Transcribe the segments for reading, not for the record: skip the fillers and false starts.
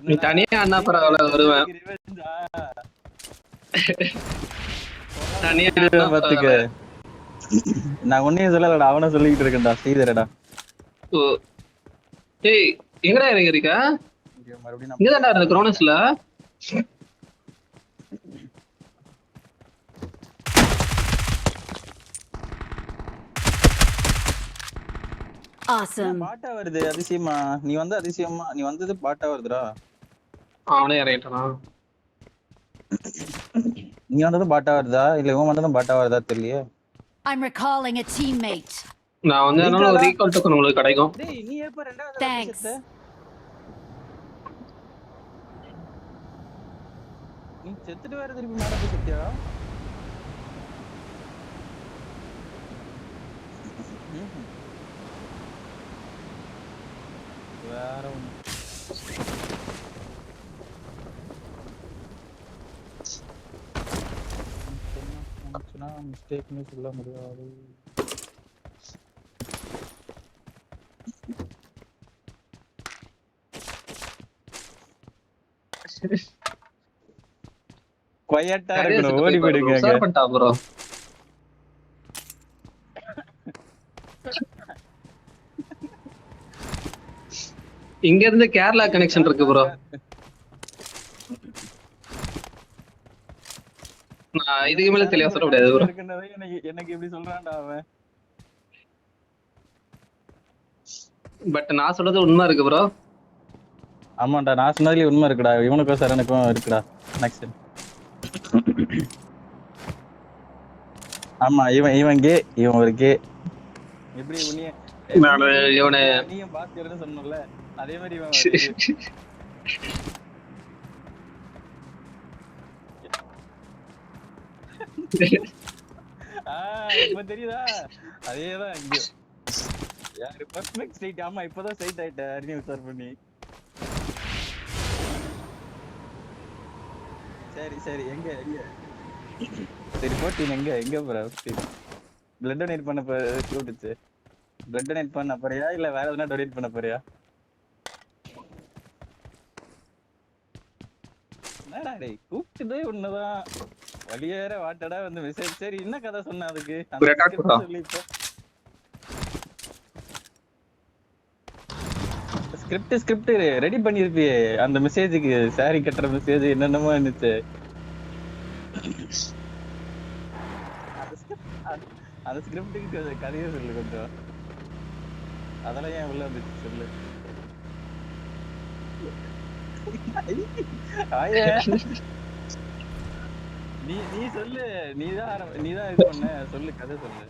நீ தனியா அண்ணா பரவாயில்ல வருவேன். தனியா பாத்துக்க. நான் ஒன்னையும் சொல்லலடா, அவனை சொல்லிக்கிட்டு இருக்கேன்டா. ஸ்ரீதரடா. ஏய் எங்கடா இறங்கிருக்க? இங்கதான்டா இருந்த குரோனஸ்ல. பாட்டா வருது அதிசயமா. நீ வந்து அதிசயமா நீ வந்தது பாட்டா வருதுடா. அவனே இறங்கிட்டானா? நீ வந்ததும் பாட்டா வருதா இல்ல இவன் வந்ததும் பாட்டா வருதா தெரியலையே. I'm recalling a teammate. நான் வந்து அதனால ஒரு ரீகால் டோக்கன் உங்களுக்கு கிடைக்கும். டேய் நீ எப்ப ரெண்டாவது Thanks. நீ செத்துட்டு வேற திருப்பி மேல போய் செத்தியா? வேற ஒண்ணு மிஸ்டேக்னு சொல்ல முடியாது. குவைட்டா இருக்கணும், ஓடி போயிடுங்க. சார் பண்ணிட்டா ப்ரோ. இங்க இருந்து கேரளா கனெக்ஷன் இருக்கு ப்ரோ. நான் இதுக்கு மேல தெளிவா சொல்ல முடியாது ப்ரோ. எனக்கு இப்படி சொல்றான்டா அவன். பட் நான் சொல்றது உண்மை இருக்கு ப்ரோ. ஆமாண்டா, நான் சொன்னதுலயே உண்மை இருக்குடா. இவனுக்கும் சரணுக்கும் இருக்குடா கனெக்ஷன். ஆமா இவன் கே, இவன் ஒரு கே. எப்படி இவனை நீயும் பாஸ்கர்னு சொன்னல, அதே மாதிரி இவன் இப்ப தெரியுதா? அதேதான் இங்க யாரு பர்ஃபெக்ட் ஸ்ட்ரைட். ஆமா இப்பதான் ஸ்ட்ரைட் ஆயிட்ட அரிணியை விசார் பண்ணி. சரி சரி எங்க எங்க சரி போட்டீங்க எங்க போற? பிளட் டொனேட் பண்ண கூப்பிட்டுச்சு. பிளட் டொனேட் பண்ண போறியா இல்ல வேற எதுனா டொனேட் பண்ண போறியா? என்னடா டேய் கூப்பிட்டதே ஒண்ணுதான், வழியேற வாட்டடா வந்து மெசேஜ். சரி என்ன கதை சொன்ன அதுக்கு? சொல்லி இப்போ ஸ்கிரிப்ட் ரெடி பண்ணிருப்பியே அந்த மெசேஜுக்கு. சாரி கட்டுற மெசேஜ் என்னென்னமோ இருந்துச்சு. அந்த ஸ்கிரிப்டுக்கு கதையே சொல்லு கொஞ்சம். அதெல்லாம் ஏன் உள்ள வந்துச்சு சொல்லு. நீ சொல்லு, நீதான் இது பண்ண சொல்லு, கதை சொல்லு.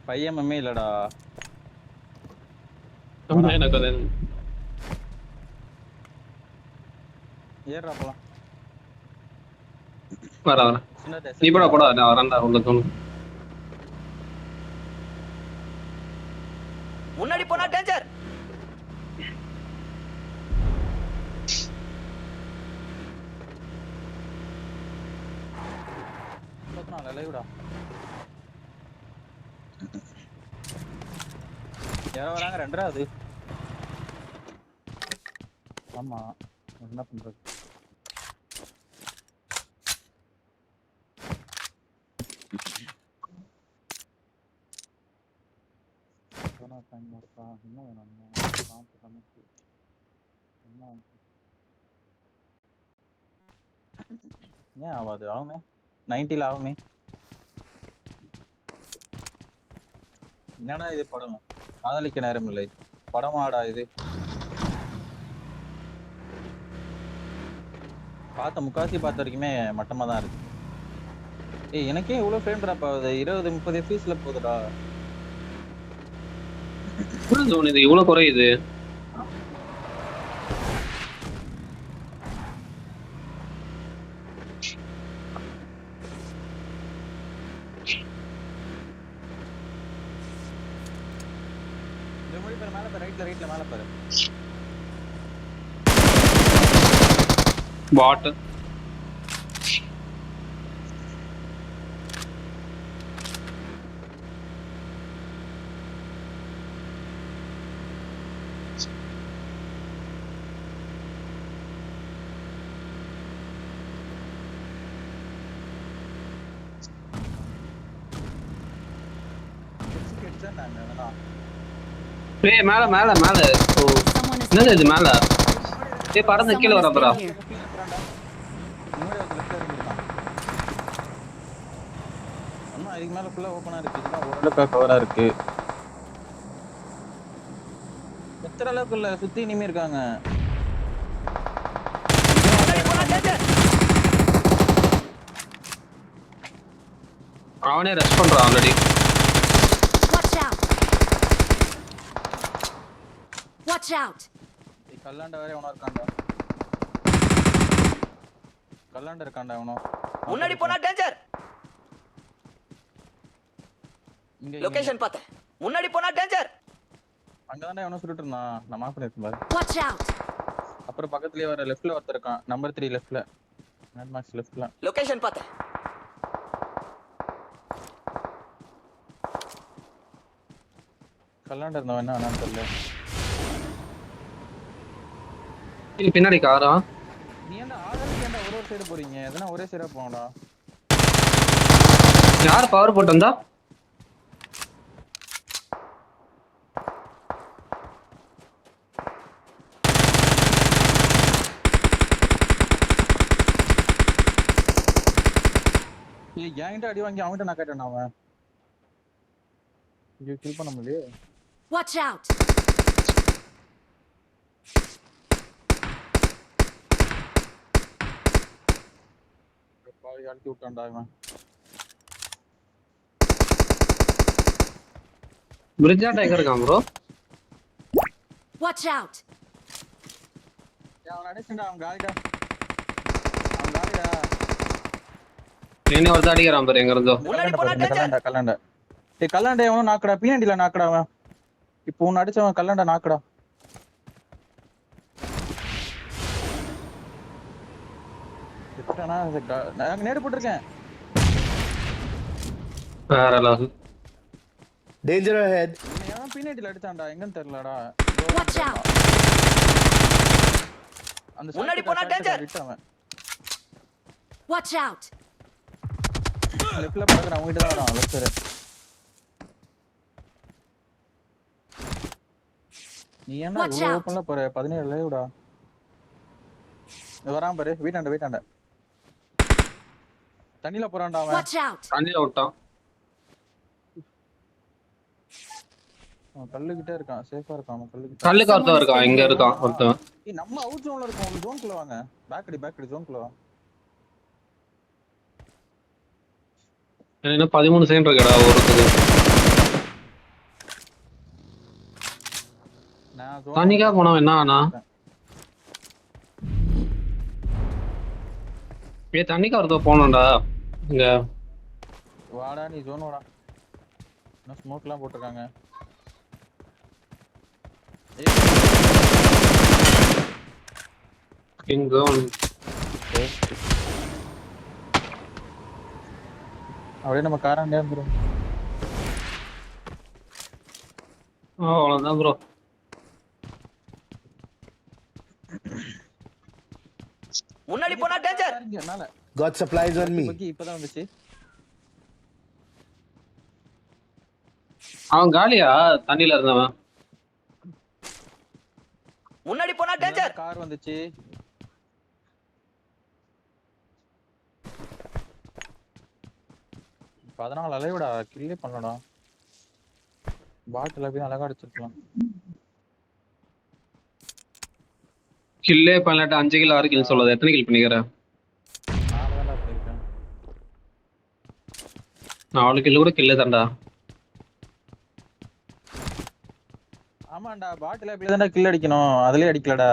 பையன் இல்லடா. ஏறா போலாம். வர நீ போடா நான் வரேன்டா உள்ள தோணும். முன்னாடி போனா டேஞ்சர். லைவ்டா யாரோ வராங்க ரெண்டாவது. ஆமா என்ன பண்றது? என்ன ஏன் ஆகாது? ஆகுமே 90ல ஆகுமே. என்னடா இது படம்? காதலிக்க நேரம் இல்லை படமாடா இது. முக்காசி பார்த்த வரைக்குமே மட்டமா தான் இருக்கு. ஏய் எனக்கே இவ்வளவு ஃப்ரேம் டிராப் ஆகுது? 20-30 FPS போகுதுடா. இது இவ்வளவு குறையுது. ரைட்ல மேல பாரு. பாட் அடிச்சாங்க அதெல்லாம். ஏய் மேல மேல மேல ஓ Someone is என்னது இது மேல ஏய் பறந்து கீழ Someone வர has போறா been here. முன்னாடி ஒரு லெஃப்ட்ல இருக்கான். அம்மா இதுக்கு மேல ஃபுல்லா ஓபனா இருக்கு. இதுதான் ஓரளவுக்கு கவரா இருக்கு. எத்தனை அளவுக்கு இல்ல சுத்தி இனிமே இருக்காங்க. அவனே ரெஸ்ட் பண்றான் already Watch out! Watch out! கல்லாண்ட வேற எவனோ இருக்கான்டா. கல்லாண்ட இருக்கான்டா எவனோ. முன்னாடி போனா டேஞ்சர். இங்க லொகேஷன் பார்த்தேன். முன்னாடி போனா டேஞ்சர். அங்கதான்டா எவனோ சுட்டுட்டு இருந்தான். நான் மார்க் பண்ணிருக்கேன் பாரு. Watch out! அப்புறம் பக்கத்துலயே வர லெஃப்ட்ல ஒருத்தர் இருக்கான். நம்பர் 3 லெஃப்ட்ல. நெட் மார்க்ஸ் லெஃப்ட்ல. லொகேஷன் பார்த்தேன். கல்லாண்ட இருந்தவன் என்ன ஆனான்னு தெரியல. ஏய் பின்னாடி காரா நீ ஏன்டா ஆளுக்கு ஏன்டா ஒரு சைடு போறீங்க? எதனா ஒரே சைடா போங்கடா. யார் பவர் போட்டு வந்தா ஏய் கேங்கிட்ட அடி வாங்கி அவன்கிட்ட நான் கேட்டேன் அவன். ஐயோ கில் பண்ண முடியல. Watch out! பாவி அழுத்தி விட்டான்டா இவன். பிரிட்ஜாட்ட எங்க இருக்கான் ப்ரோ Watch out! ஏய் அவன் அடிச்சடா அவன் காலிடா. அவன் காலிடா. என்ன ஒருத்த அடிக்கிறான் பாரு எங்க இருந்தோ முன்னாடி போனா டேஞ்சர். கல்லாண்ட கல்லாண்ட. டேய் கல்லாண்ட எவனோ நாக்குடா. பிஎன்டில நாக்குடா அவன். இப்போ உன்னை அடிச்சவன் கல்லாண்ட நாக்குடா. எத்தனை நான் நேடு போட்டிருக்கேன். வேற லெவல் Danger ahead. எவன் பிஎன்டில அடிச்சான்டா எங்கன்னு தெரியலடா. Watch out! அந்த முன்னாடி போனா danger. விட்டவன். Watch out! லெஃப்ட்ல பறக்குற அவங்க கிட்ட தான் வரான் லெஃப்ட் சைடு. நீ என்ன Watch இவ்வளவு out. ஓப்பன்ல போற 17 லைவ்டா. வரான் பாரு வீட்டாண்ட. தண்ணில போறான்டா அவன். Watch out! தண்ணியில விட்டான் அவன் கல்லுகிட்ட இருக்கான். சேஃபா இருக்கான் அவன் கல்லுகிட்ட. கல்லுக்கு ஒருத்தன் இருக்கான் இங்க இருக்கான் ஒருத்தன் ஏய் நம்ம அவுட் ஜோன்ல இருக்கோம். ஒரு ஜோன்க்குள்ள வாங்க. பேக் ஜோன்க்குள்ள வா. இன்னும் 13 செகண்ட் இருக்குடா ஒருத்தருக்கு நான் zone தண்ணிக்கா போனோம் என்ன ஆனா ஏ தண்ணிக்கா ஒருத்தர் போனோம்டா இங்க வாடா நீ ஜோன் வாடா. இன்னும் ஸ்மோக்லாம் போட்டுருக்காங்க. இங்க அப்படியே நம்ம காராண்டே வந்துரும். அவ்வளவுதான் ப்ரோ முன்னாடி போனா டேஞ்சர். இங்க மேல Got supplies on me. பக்கி இப்பதான் வந்துச்சு. அவன் காலியா தண்ணியில இருந்தவன் முன்னாடி போனா டேஞ்சர். கார் வந்துச்சு. பதினாலு அலைவிடா கில்லே பண்ணடா. பாட்டில் போய் அழகா அடிச்சிருக்கலாம். கில்லே பண்ணலாட்ட 5 கில் 6 கில் சொல்லாத எத்தனை கில் பண்ணிக்கிற 4 தான்டா பண்ணிருக்கேன். 4 கில் கூட கில்லே தான்டா ஆமாண்டா பாட்டில் போய் தான்டா கில் அடிக்கணும். அதுலயே அடிக்கலடா.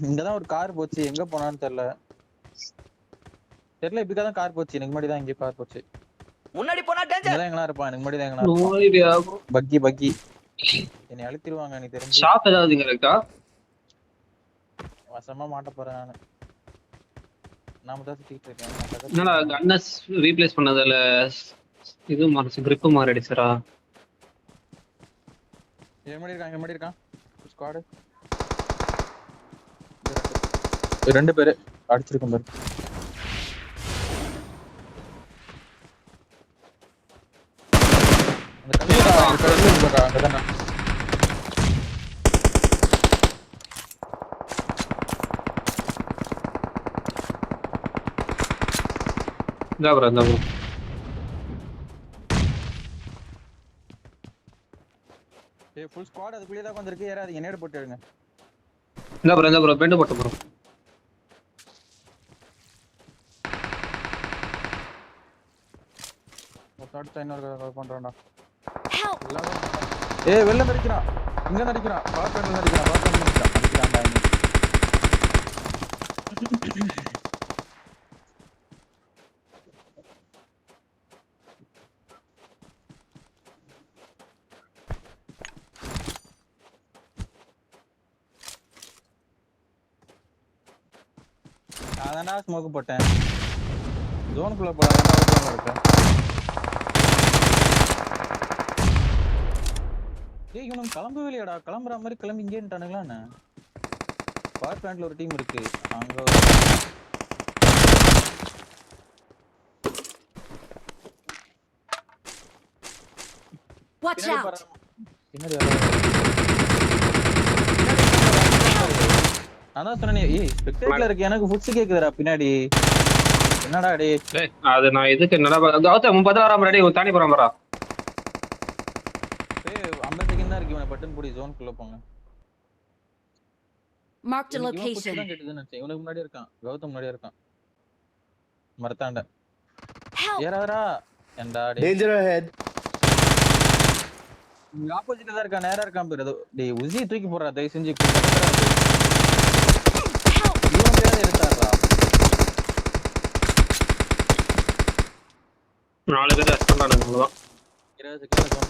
இங்கதான் ஒரு கார் போச்சு. எங்க போனான்னு தெரியல. இப்படிதான் கார் போச்சு. எனக்கு முன்னாடி தான் இங்க கார் போச்சு. முன்னாடி போனா டேஞ்சர். இங்கதான் எங்கனா இருப்பான். எனக்கு முன்னாடி தான் எங்கனா நோ இருப்பான். ஐடியா பக்கி என்னை அழுத்திடுவாங்க நீ தெரிஞ்சு. ஷாப் ஏதாவது இங்க இருக்கா வசமா மாட்ட போறேன் நானு. நாம தான் சுத்திட்டு இருக்கேன். என்னடா கன்னஸ் ரீப்ளேஸ் பண்ணதுல இது மாறிச்சு grip மாறிடுச்சுடா எங்க முன்னாடி இருக்கான் ஸ்குவாட். ரெண்டு பேரு அடிச்சிருக்கோம் பாரு. இருக்கா அங்கதானே இந்த ப்ரோ இந்த ப்ரோ ஏய் ஃபுல் ஸ்குவாட் அதுக்குள்ளே தான் வந்திருக்கு ஏறாதீங்க நேடு போட்டு எடுங்க இந்த ப்ரோ பெண்டு போட்டு ப்ரோ அடுத்த இன்னொரு கால் பண்றான்டா Help! ஏய் வெளில நடிக்கிறான் இங்க நடிக்கிறான் பாக்கெட்ல நடிக்கிறான் அடிக்கிறான்டா அதான்டா ஸ்மோக் போட்டேன் ஜோனுக்குள்ள போடாம இருக்கேன் ஏய் இவனும் கிளம்பவே இல்லையாடா கிளம்புற மாதிரி கிளம்பி இங்கேன்ட்டானுங்களா என்ன பவர் பிளான்ட்ல ஒரு டீம் இருக்கு அங்க Watch out! பின்னாடி அதான் சொன்னே ஏய் ஸ்பெக்டேட்டர்ல இருக்கு எனக்கு ஃபுட்ஸ் கேக்குதுடா பின்னாடி என்னடா டேய் டேய் அது நான் எதுக்கு என்னடா கௌதம் 30 வரா முன்னாடி தாண்டி போறான் பாரா ஏய் 50 செகண்ட் தான் இருக்கு இவனை பட்டன் போடி ஜோனுக்குள்ள போங்க Marked a இவன் footstep location. தான் கேட்டதுன்னு நினைச்சேன் இவனுக்கு முன்னாடி இருக்கான் கௌதம் முன்னாடி இருக்கான் மரத்தாண்ட Help! ஏறாதடா ஏன்டா டேய் Danger ahead. இங்க ஆப்போசிட்ல தான் இருக்கான் நேரா இருக்கான் பேர் டேய் உசி தூக்கி போடுறா தயவு செஞ்சு Help! இவன் பேரை எடுத்தாடுறா 4 பேர் ரெஸ்ட் பண்றானுங்க அவ்வளவுதான் 20 செகண்ட் இருக்கும்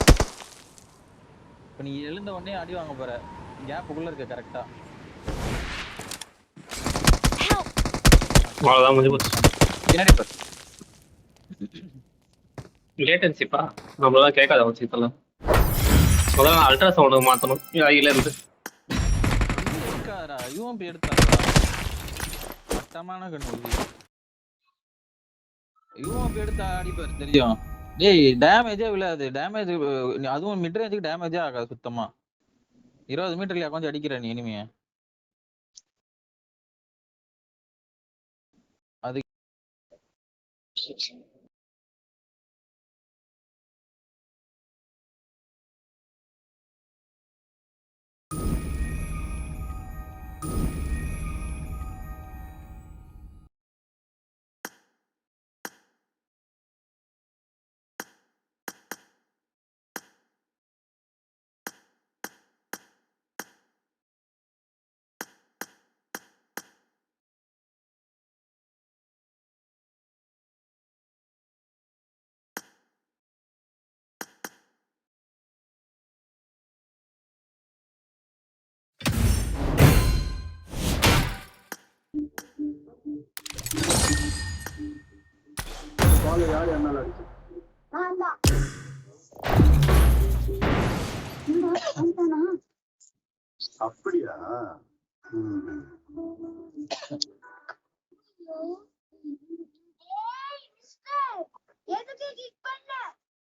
இப்ப நீ எழுந்த உடனே அடி வாங்க போற கேப்புக்குள்ள இருக்க கரெக்டா Help! அவ்வளவுதான் முடிஞ்சு போச்சு பின்னாடி பாரு லேட்டன்சிப்பா நம்மளதான் கேட்காத வச்சு இப்பெல்லாம் முதல்ல அல்ட்ரா சவுண்ட் மாத்தணும் ஐயில இருந்து இருக்காரா யூஎம்பி எடுத்தாரா மட்டமான கண்ணு யூஎம்பி எடுத்தா அடிப்பாரு தெரியும் டேய் டேமேஜே விழாது டேமேஜ் அதுவும் மிட் ரேஞ்சுக்கு டேமேஜே ஆகாது சுத்தமா 20 மீட்டர்லயா கொஞ்சம் அடிக்கிற நீ இனிமே அது அப்படியா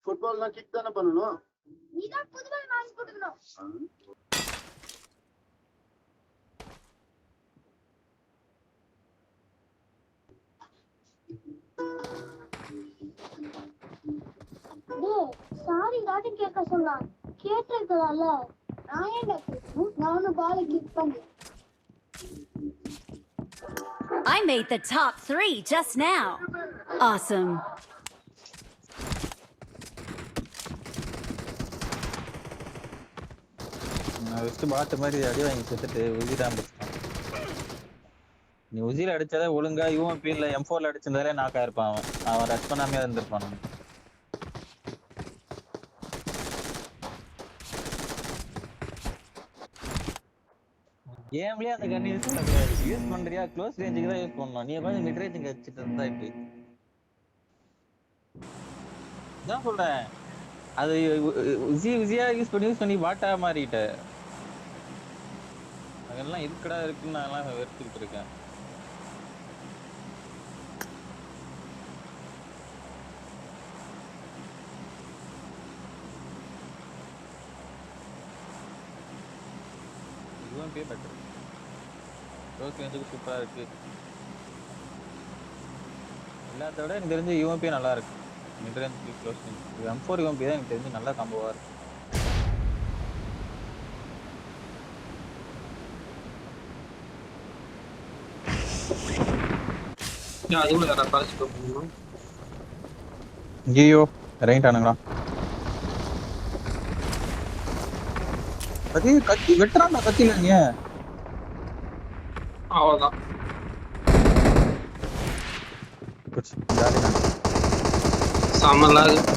ஃபுட்பால்னா கிக் தானே பண்ணணும் சாரி ராஜன் கேட்க சொன்னான் கேட்டிருக்கலாம்ல நான் ஏன்டா கேட்கணும் நானும் பாலை கிக் பண்ணேன் I made the top 3 just now. Awesome. நான் வெஸ்ட் பாட்டு மாதிரி அடி வாங்கி செத்துட்டு உசிதான் நீ உசியில அடிச்சதே ஒழுங்கா யூஎம்பி இல்ல M4ல அடிச்சிருந்தாலே நாக்கா இருப்பான் அவன் ரஷ் பண்ணாமே இருந்திருப்பான் கேம்லயே அந்த கன் யூஸ் பண்ணக்கூடாது யூஸ் பண்றியா க்ளோஸ் ரேஞ்சுக்கு தான் யூஸ் பண்ணணும் நீ கொஞ்சம் மிட் ரேஞ்சுக்கு வச்சுட்டு இருந்தா இப்படி தான் சொல்றேன் அது உசியா யூஸ் பண்ணி வாட்டா மாறிட்ட அதெல்லாம் இருக்குடா இருக்குன்னு நான் எல்லாம் வெறுத்துக்கிட்டு இருக்கேன் யூஎம்பியே பெட்டர். க்ளோஸ் ரேஞ்சுக்கு சூப்பரா இருக்கு. எல்லாத்த விட எனக்கு தெரிஞ்சு யூஎம்பியே நல்லா இருக்கு. மிட் ரேஞ்சுக்கு க்ளோஸ் ரேஞ்ச் M4 யூஎம்பி தான் எனக்கு தெரிஞ்சு நல்லா காம்போவா இருக்கு. அதுவும் வேற பரிசு போகணும். ஐயோ இறங்கிட்டானுங்களா? அது கத்தி வெட்டுறான்டா கத்தில நீ. அவ்வளவுதான். சமலாக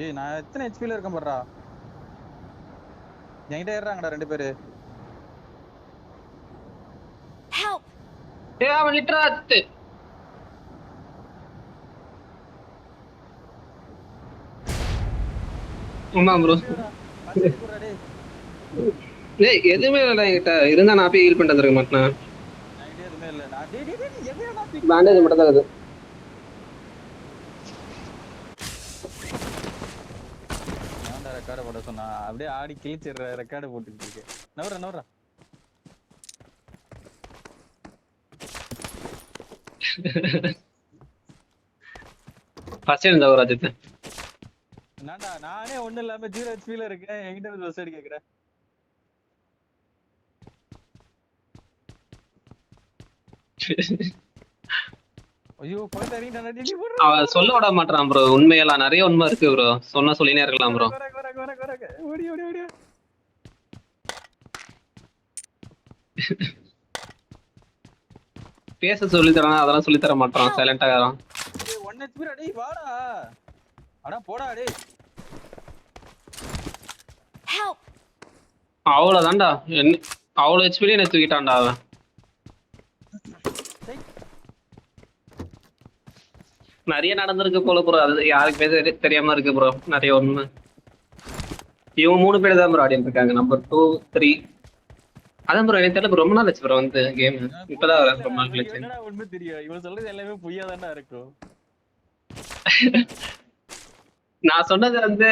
ஏய் நான் எத்தனை ஹெச்பில இருக்கேன் பாருடா. என்கிட்ட ஏறாங்கடா ரெண்டு பேரு. Help! அவன் லிட்டராத்து. ஆமா ப்ரோ. டேய் எதுவுமே இல்லடா என்கிட்ட. இருந்தா நான் போய் ஹீல் பண்ணிட்டு வந்துருக்க மாட்டேன். என்கிட்ட எதுவுமே இல்ல. நான் டேய் டேய் டேய் எங்கடா தூக்கி பேண்டேஜ் மட்டும் தான் இருக்குது. நான்டா ரெக்கார்ட் போட சொன்னா. அப்படியே ஆடி கிழிச்சிடுற ரெக்கார்ட் போட்டுட்டு இருக்கேன். நவரா ஃபர்ஸ்ட் இந்த ஒரு அஜித். நான்டா நானே ஒண்ணும் இல்லாம 0 ஹெச்பில இருக்கேன். என்கிட்ட வந்து பஸ் அடி கேக்குறேன். ஐயோ போய் தரீங்கடா டேடி போடு. அவன் சொல்ல விட மாட்டான் ப்ரோ. உண்மையெல்லாம் நிறைய உண்மை இருக்கு ப்ரோ. சொன்னா சொல்லினே இருக்கலாம் ப்ரோ. ஓடி ஓடி ஓடி. பேச சொல்லி தரான், அதெல்லாம் சொல்லி தர மாட்டான். சைலண்டா இருக்கான். டேய் 1 ஹெச்பி டேய் வாடா. அட போடா டேய். Help! அவ்வளவுதான்டா. அவ்வளவு ஹெச்பிலே என்ன தூக்கிட்டான்டா அவன். நிறைய நடந்திருக்கு போல ப்ரோ. அது யாருக்குமே தெரியாம இருக்கு ப்ரோ. நிறைய உண்மை. இவங்க 3 பேர் தான் ப்ரோ ஆடிட்டு இருக்காங்க. நம்பர் 2 3. அதான் ப்ரோ எனக்கு தெரியல. ரொம்ப நாள் ஆச்சு ப்ரோ வந்து கேம். இப்பதான் ரொம்ப நாள் கழிச்சு. என்னடா உண்மை தெரியும்? இவன் சொல்றது எல்லாமே பொய்யா தானே இருக்கும். நான் சொன்னது வந்து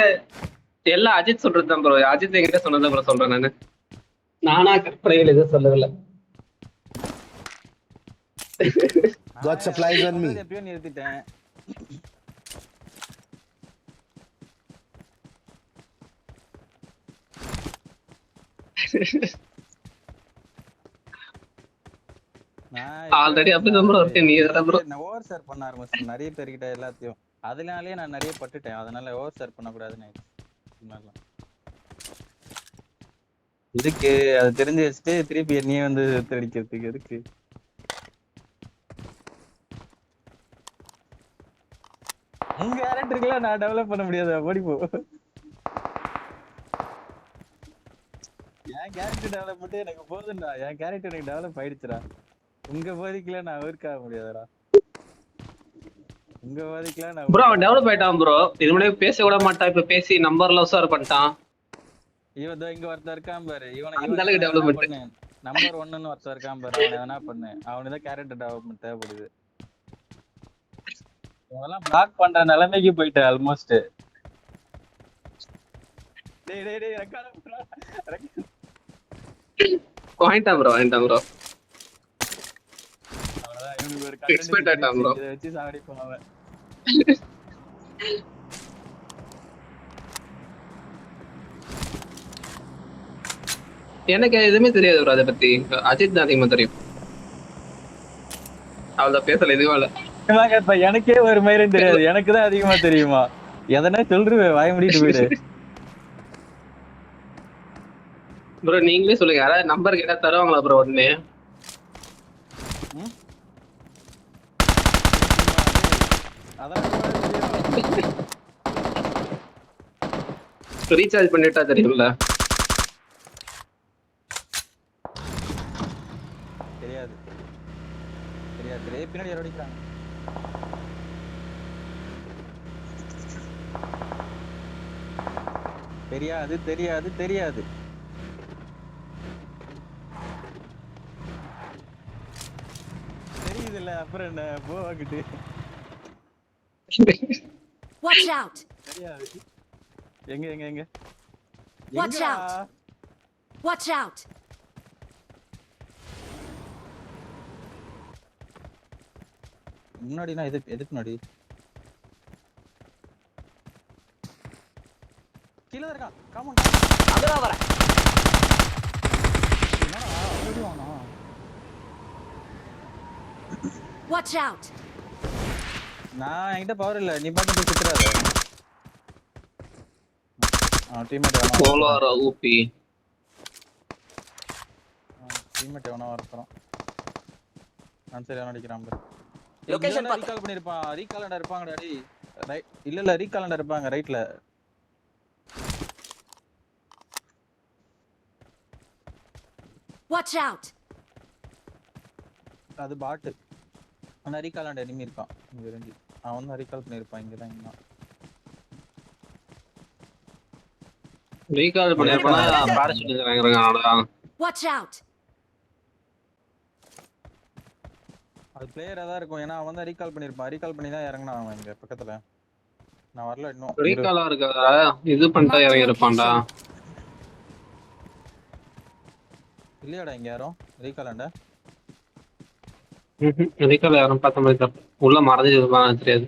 எல்லாம் அஜித் சொல்றது தான் ப்ரோ. அஜித் என்கிட்ட சொன்னதான் ப்ரோ சொல்றேன். நானா கற்பனைகள் எதுவும் சொல்லவில்லை. Got supplies on me. எப்பயும் நிறுத்திட்டேன். ஆல்ரெடி அப்படிதான் ப்ரோ இருக்கு. நீ தான் ப்ரோ நான் ஓவர் ஷேர் பண்ண ஆரம்பிச்சேன் நிறைய பேர்கிட்ட எல்லாத்தையும். அதனாலேயே நான் நிறைய பட்டுட்டேன். அதனால ஓவர் ஷேர் பண்ணக்கூடாதுன்னு இதுக்கு அது தெரிஞ்சு வச்சுட்டு திருப்பி என்னையே வந்து அடிக்கிறதுக்கு எதுக்கு? உங்க கேரக்டருக்குலாம் நான் டெவலப் பண்ண முடியாது. ஓடி போ. என் கேரக்டர் டெவலப்மெண்ட் எனக்கு போதும்டா. என் கேரக்டர் எனக்கு டெவலப் ஆயிடுச்சுடா. உங்க போதிக்கல நான் ஒர்க் ஆக முடியாதுடா. உங்க போதிக்கல நான் ப்ரோ அவன் டெவலப் ஆயிட்டான் ப்ரோ. இது முன்னாடி பேச விட மாட்டான். இப்ப பேசி நம்பர்ல உசார் பண்ணிட்டான். இவன் இங்க ஒருத்தர் இருக்கான் பாரு. அந்த அளவுக்கு டெவலப்மெண்ட். நம்பர் 1ன்னு ஒருத்தர் இருக்கான் பாரு. அவன் என்ன பண்ணு? அவனுக்கு தான் கேரக்டர் டெவலப்மெண்ட் தேவைப்படுது. இதெல்லாம் பிளாக் பண்ற நிலைமைக்கு போயிட்டு ஆல்மோஸ்ட். டேய் டேய் டேய் ரெக்கார்ட் பண்றா. வாங்கிட்டான் ப்ரோ. அவ்வளவுதான். இவனுக்கு ஒரு எக்ஸ்பெக்ட் ஆயிட்டான் ப்ரோ. இத வச்சு சாவடிப்பான் அவன். எனக்கு எதுவுமே தெரியாது ப்ரோ அதை பத்தி. அஜித் தான் அதிகமா தெரியும். அவள்தான் பேசல எதுவும் இல்ல. எனக்கே ஒரு மயிரும் தெரியாது. எனக்கு தான் அதிகமா தெரியுமா? எதனா சொல்றேன் வாய முடிட்டு போயிடு. ப்ரோ நீங்களே சொல்லுங்க. யாராவது நம்பர் கேட்டா தருவாங்களா ப்ரோ உடனே? ரீசார்ஜ் பண்ணிட்டா தெரியும்ல. தெரியாது தெரியாது. பின்னாடி யாரோ அடிக்கிறாங்க. தெரியாது தெரியாது தெரியாது. தெரியுதுல்ல அப்புறம் என்ன போவாக்கிட்டு. Watch out! தெரியாது. எங்க எங்க எங்க Watch எங்கடா? out. Watch out! முன்னாடினா எதுக்கு முன்னாடி? கீழ தான் இருக்கான். Come on. அங்கதான் வரேன். என்னடா ஓடுவானா? Watch out! நான் என்கிட்ட பவர் இல்ல. நீ பாட்டு போய் சுத்துறாத. டீம்மேட் போலார் ஊபி. டீம்மேட் எவனோ வரப்போறான். நான் சரி அவன் அடிக்கிறான் பாரு. Location பாத்து. ரீகால் பண்ணிருப்பான். ரீகாலண்டா இருப்பாங்கடா டேய். இல்ல ரீகாலண்டா இருப்பாங்க ரைட்ல. Watch out! அது பாட். ஆனா ரீகாலண்டா எனிமி இருக்கான். இங்க ரெண்டு. அவன் தான் ரீகால் பண்ணிருப்பான் இங்க தான் இருந்தான். ரீகால் பண்ணிருப்பானா பாராசூட் வாங்குறாங்க அவ்வளவுதான். Watch out! அது பிளேயரா தான் இருக்கும். ஏன்னா அவன் தான் ரீகால் பண்ணிருப்பான். ரீகால் பண்ணி தான் இறங்குனான் அவன் இங்க பக்கத்துல. நான் வரல இன்னும். ரீகாலா இருக்கா? இது பண்ணிட்டா இறங்கி இருப்பான்டா. இல்லையாடா இங்க யாரும் ரீகாலண்டா? ரீகால் யாரும் பார்த்த மாதிரி தான். உள்ள மறைஞ்சு இருப்பான் தெரியாது.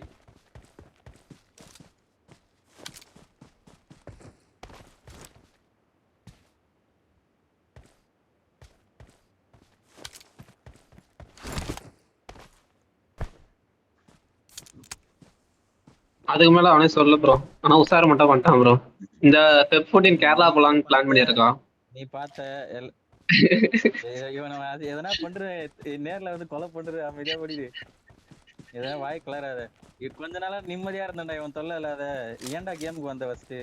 அதுக்கு மேல அவனே சொல்ல ப்ரோ. ஆனா உசார் மட்டும் பண்ணிட்டான் ப்ரோ. இந்த Feb 14 கேரளா போலான்னு பிளான் பண்ணியிருக்கான். நீ பார்த்த இவனை எதனா பண்ற நேர்ல வந்து கொலை பண்ற அமைதியா ஓடிடு. எதனா வாய் கிளறாத. கொஞ்ச நாளா நிம்மதியா இருந்தான்டா இவன் தொல்லை இல்லாத. ஏன்டா கேமுக்கு வந்த ஃபர்ஸ்ட்?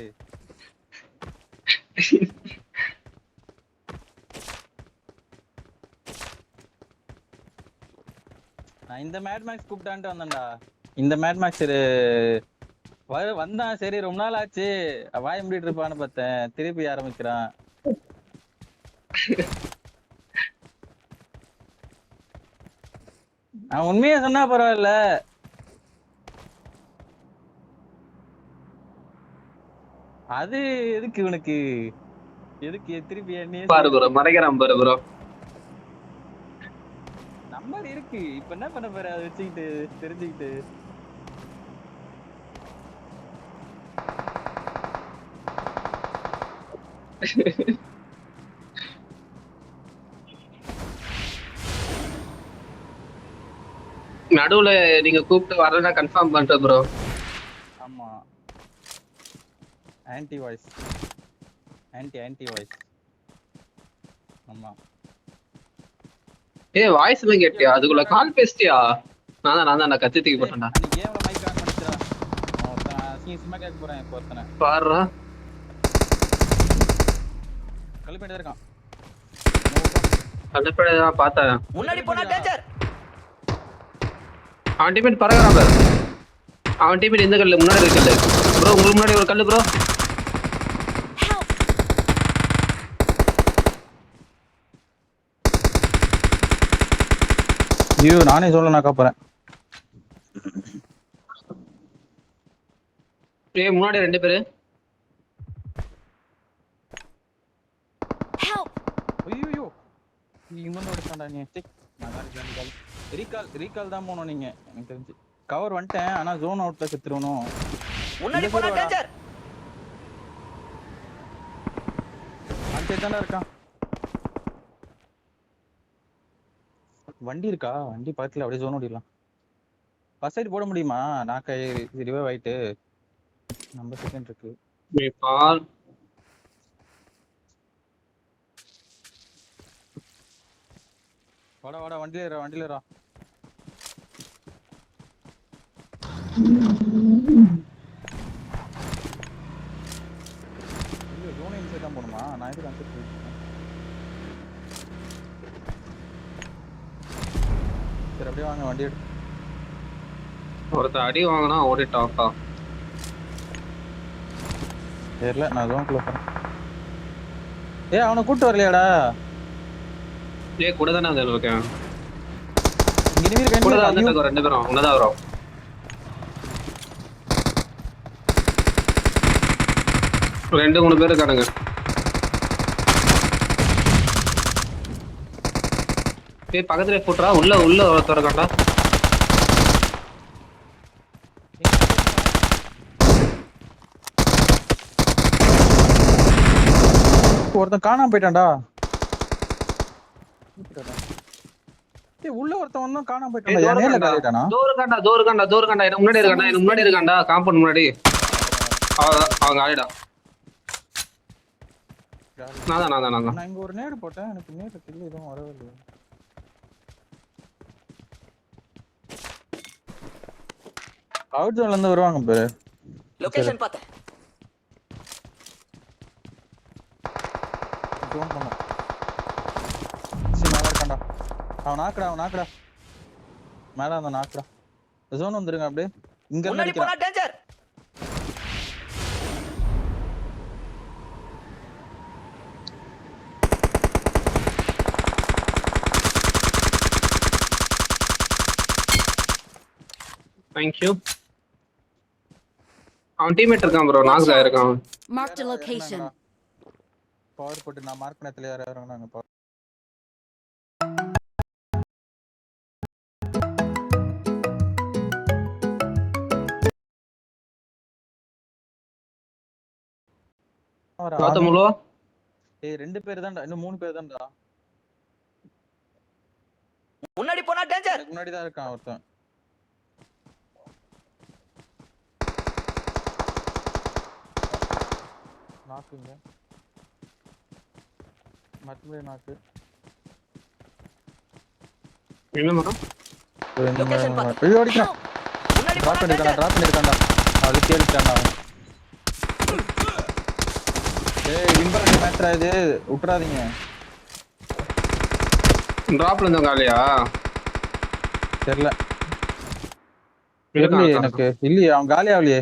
நான் இந்த மேட் மேக்ஸ் கூப்பிட்டான்ட்டு வந்தேன்டா. இந்த மேட் மேக்ஸ் வந்தான். சரி ரொம்ப நாள் ஆச்சு வாய முடிட்டு இருப்பான்னு பார்த்தேன். திருப்பி ஆரம்பிக்கிறான். அவன் உண்மையா சொன்னா பரவாயில்ல. அது எதுக்கு உனக்கு? எதுக்கு திருப்பி என்ன பாரு ப்ரோ மறைக்கிறான் பாரு ப்ரோ. நம்பர் இருக்கு. இப்ப என்ன பண்ண போற அதை வச்சுக்கிட்டு தெரிஞ்சுக்கிட்டு? நடுவுல நீங்க கூப்பிட்டு வரலன்னா கன்ஃபார்ம் பண்றேன் ப்ரோ. ஆமா ஆன்டி வாய்ஸ். Anti voice. ஆமா ஏய் வாய்ஸ் எல்லாம் கேட்டியா? அதுக்குள்ள கால் பேசிட்டியா? நான் தான் கத்தி தூக்கி போட்டேன்டா. நீ கேம்ல மைக் ஆன் பண்ணிட்டா. ஒருத்தன் சும்மா கேட்க போறேன் இப்போ ஒருத்தனை. பாருடா. கழுப்பிட்டு இருக்கான். கண்டிப்பா தான் பார்த்தேன். முன்னாடி போனா டேஞ்சர். அவன் டீம்மேட் பறக்குறான் பாரு. அவன் டீம்மேட் இந்த கல்லு முன்னாடி இருக்க கல்லு ப்ரோ. உங்களுக்கு முன்னாடி ஒரு கல்லு ப்ரோ. Help! ஐயோ நானே சொல்ல நான் காப்பறேன். ஏய் முன்னாடி ரெண்டு பேரு. Help! ஐயோ இங்க வந்து ஓடிட்டான்டா நீ. நான் ரீகால் தான் போனோம் நீங்க. எனக்கு தெரிஞ்சு கவர் வந்துட்டேன். ஆனா ஜோன் அவுட்ல செத்துறணும். முன்னாடி போனா டேஞ்சர். அந்த தானே இருக்கான். வண்டி இருக்கா? வண்டி பக்கத்துல அப்படியே ஜோன் ஓடிடலாம். ஃபர்ஸ்ட் சைடு போட முடியுமா? நாக்க ரிவைவ் ஆயிட்டு நம்ம செகண்ட் இருக்கு. நீ பால் வாடா வண்டியில ஏறா. ஐயோ ஜோன் இன்சைட் தான் போணுமா? நான் எதுக்கு அந்த சைடு போயிட்டேன்? சரி அப்படியே வாங்க வண்டி எடு. ஒருத்தர் அடி வாங்கினா ஓடிட்டான்ப்பா. தெரியல நான் ஜோன்குள்ள போறேன். அவனை கூட்டு வரலையாடா? கூட தானே வந்து இருக்கேன். இங்க நிமிர் கூட தான் கண்டிப்பா வந்துட்டு இருக்கோம் 2 பேரும். உன்னதான் வரும். 2-3 பேர் இருக்கானுங்க. பக்கத்துல போட்டுறா. உள்ள ஒருத்தர் இருக்கான்டா. ஒருத்தன் காணாம போயிட்டான்டா. உள்ள ஒருத்தன் வந்தா காணாம போயிட்டான்டா. என் நேர்ல காலிட்டானா? தோ இருக்கான்டா. எனக்கு முன்னாடி இருக்கான்டா. காம்பவுண்ட் முன்னாடி. அவங்க ஆயிடா. நான் தான். நான் இங்க ஒரு நேடு போட்டேன். எனக்கு நேடு கில் எதுவும் வரவே இல்லை. அவுட் ஜோன்ல இருந்து வருவாங்க பாரு. லொகேஷன் பார்த்தேன். ஜோன் பண்ணு. மேல இருக்கான்டா. அவன் நாக்குடா. மேல அந்த நாக்குடா. ஜோன் வந்துருங்க அப்படியே. இங்க முன்னாடி போனா டேஞ்சர். Thank you. அவன் டீம்மேட் இருக்கான் ப்ரோ. நாக் ஆயிருக்கான். Marked a location. பவர் போட்டு நான் மார்க் பண்ணத்துல யாரா இறங்குனாங்க பவர். முழுவா 2 பேர் தான்டா. இன்னும் 3 பேர் தான்டா. முன்னாடி போனா டேஞ்சர். முன்னாடி தான் இருக்கான் ஒருத்தன். நாக்குங்க. மத்தபடி நாக்கு. என்ன மரம்? லொகேஷன் பார்த்தேன். ஐயோ அடிக்கிறான். முன்னாடி போனா டிராப் டேஞ்சர். பண்ணிருக்கான்டா. அது கேள்விட்டான்டா அவன். இம்பரண்ட் மேட்ரா இது. விட்டுறாதீங்க. டிராப்ல இருந்த காலியா? தெரியல. எனக்கு இல்லையே. அவன் காலியாவலையே.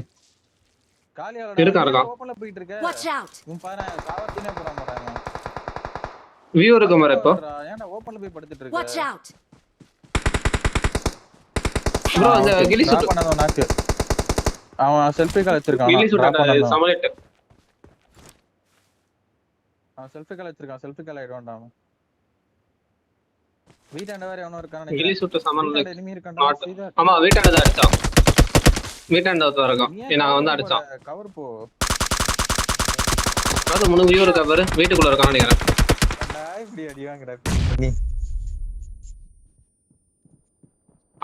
இருக்கான். ஓபன்ல போயிட்டு இருக்க. Watch out! இவன் பாரு சாவத்தினே போறான் பாரு. வியூ இருக்கு மாதிரி இப்போ. ஏன்டா ஓபன்ல போய் படுத்துட்டு இருக்க? Watch out! ப்ரோ அந்த கிலி டிராப் ஷூட் பண்ணாத நாக்கு. அவன் செல்ஃபி கால் வச்சிருக்கான். கிலி ஷூட் சமலேட். அவன் செல்ஃபி கால் வச்சிருக்கான். செல்ஃபி கால் ஆயிடுவான்டா அவன். வீட்டாண்ட வேற எவனோ இருக்கானே. கிலி ஷூட் சமலேட். எனிமி இருக்கான்டா. ஆமா வீட்டாண்ட தான் அடிச்சான். வீட்டாண்ட ஒருத்தன் இருக்கான். நான் வந்து அடிச்சான். கவர் போ. அது 3 வியூ இருக்கா பாரு. வீட்டுக்குள்ள இருக்கான்னு நினைக்கிறேன். இப்படி அடி வாங்குற.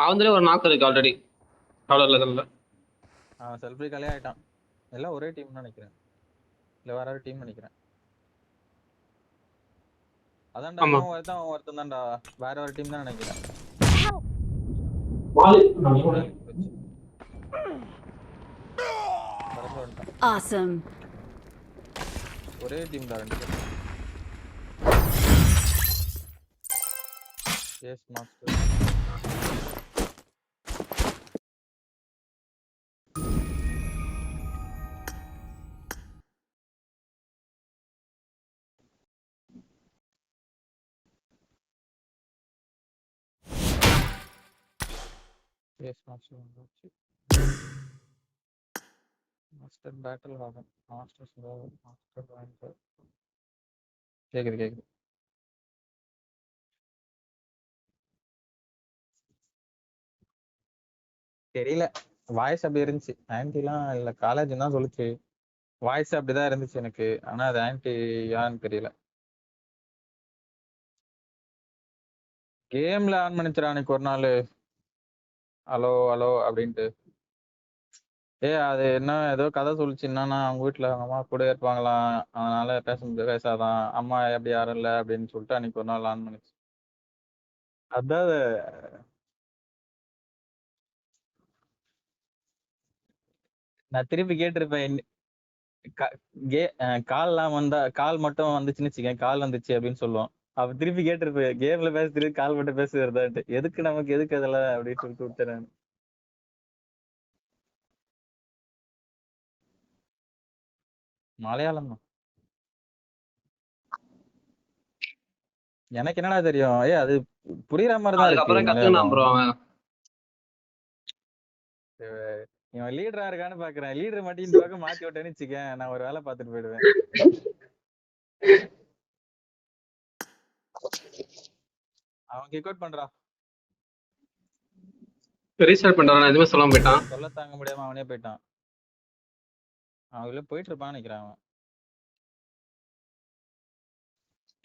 அவன்ல ஒரு நாக் இருக்கு ஆல்ரெடி. அவ்வளவு இல்ல. அவன் செல்ஃபி காலே ஆயிட்டான். எல்லாம் ஒரே டீம் நினைக்கிறேன். இல்ல வேற ஒரு டீம் நினைக்கிறேன். அதான்டா ஒருத்தன் தான்டா. வேற ஒரு டீம் தான் நினைக்கிறேன். Awesome. ஒரே டீம் தான் 2 பேர். Yes master. Yes master. Master battle ஆகும். Master battle. கேக்குது. தெரியல. வாய்ஸ் அப்படி இருந்துச்சு. ஆன்டிலாம் இல்ல காலேஜ் தான் சொல்லுச்சு. வாய்ஸ் அப்படிதான் இருந்துச்சு எனக்கு. ஆனா அது ஆன்டி யான்னு தெரியல. கேம்ல ஆன் பண்ணிச்சுடா அன்னைக்கு ஒரு நாள். ஹலோ அப்படின்ட்டு. அது என்ன ஏதோ கதை சொல்லிச்சு. என்னன்னா அவங்க வீட்டுல அவங்க அம்மா கூட இருப்பாங்களாம். அதனால பேசாதான். அம்மா எப்படி யாரும் இல்லை அப்படின்னு சொல்லிட்டு அன்னைக்கு ஒரு நாள் ஆன் பண்ணிச்சு. அதான் நான் திருப்பி கேட்டிருப்பேன். கால்லாம் வந்தா கால் மட்டும் வந்துச்சுன்னு வச்சுக்கேன். கால் வந்துச்சு அப்படின்னு சொல்லுவோம். அப்ப திருப்பி கேட்டிருப்பேன். கேம்ல பேசுறது கால் மட்டும் பேசுறதான்ட்டு. எதுக்கு நமக்கு எதுக்கு அதெல்லாம் அப்படின்னு சொல்லிட்டு விட்டுறேன். மலையாளம் தான். எனக்கு என்னடா தெரியும்? அது புரியுற மாதிரி தான் இருக்கு அதுக்கப்புறம் கத்துக்கினான் ப்ரோ மலையாளம். அவன். இவன் லீடரா இருக்கான்னு பாக்குறேன். லீடர் மட்டும் இந்த பக்கம் மாத்தி விட்டேன்னு வச்சுக்கேன், நான் ஒரு வேலை பார்த்துட்டு போயிடுவேன். அவன் கிக் அவுட் பண்றான். ரீஸ்டார்ட் பண்றான், எதுவுமே சொல்லாம போயிட்டான். சொல்ல தாங்க முடியாம அவனே போயிட்டான். அவன் உள்ள போயிட்டு இருப்பான்னு நினைக்கிறான் அவன்.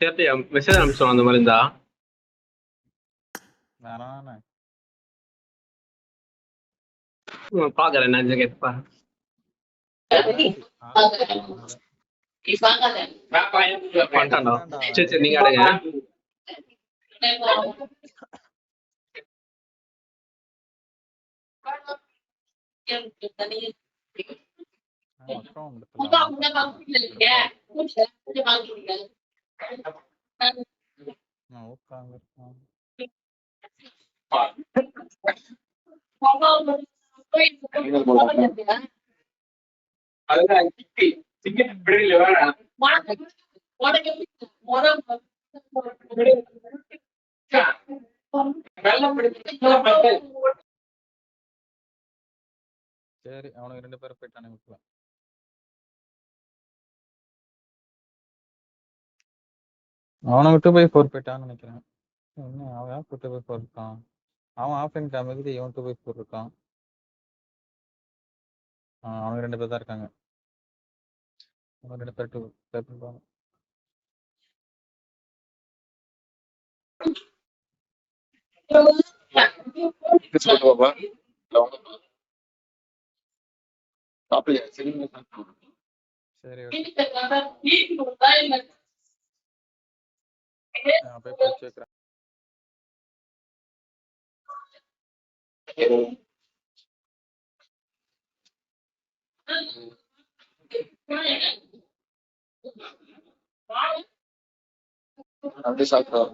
சேர்த்து மெசேஜ் அனுப்பிச்சோம் அந்த மாதிரி இருந்தா. வேணாண்ணே. பாக்குறேன் என்ன கேட்பா. பண்ணிட்டான்டா. சரி சரி நீங்க ஆடுங்க. சரி அவனுக்கு 2 பேரும் போயிட்டானு விட்டுலாம். அவனை விட்டு போய் 4 போயிட்டான்னு நினைக்கிறேன். என்ன அவன் யார் விட்டு போய் 4 இருக்கான்? அவன் ஆஃப்லைன் காமிக்குது, இவன் 2 போய் 4 இருக்கான். அவனுக்கு 2 பேர் தான் இருக்காங்க. அவன் 2 பேர் 2 பேர் இருப்பாங்க. சரி okay. நான் போய் பிடிச்சி வைக்கிறேன். அப்படியே சாப்பிட்டோம்.